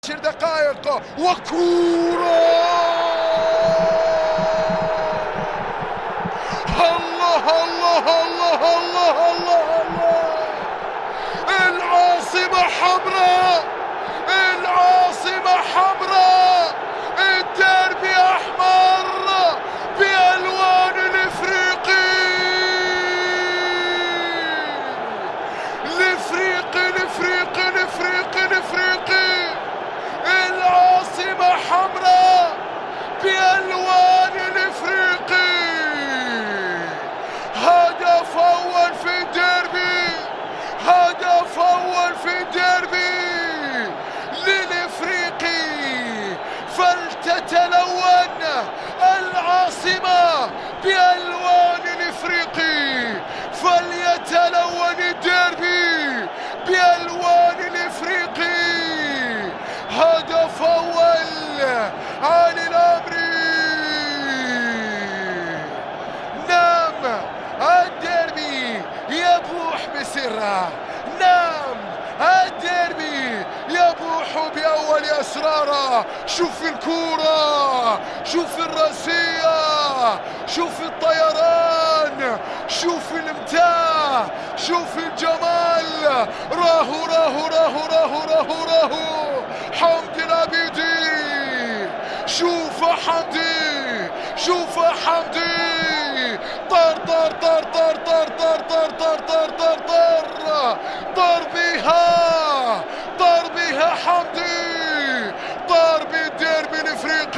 10 دقائق وكورة. الله الله الله الله الله الله. العاصمة حمراء، العاصمة حمراء، الديربي أحمر بألوان الإفريقي. الإفريقي الإفريقي الإفريقي الإفريقي، العاصمة حمراء بألوان الإفريقي. هدف أول في الديربي، هدف أول في الديربي للإفريقي. فلتتلون العاصمة بألوان الإفريقي، فليتلون الديربي بألوان الإفريقي. هدف أول علي الأمري. نعم الديربي يبوح بسره، نعم الديربي يبوح بأول أسراره. شوف الكورة، شوف الراسية، شوف الطيران، شوف الامتاع، شوف الجمال. راهو راهو راهو راهو راهو راهو حمدي العبيدي. شوف حمدي، شوف حمدي. طار طار طار طار طار طار طار طار طار طار طار طار بها، طار بها حمدي، طار بالديربي الافريقي.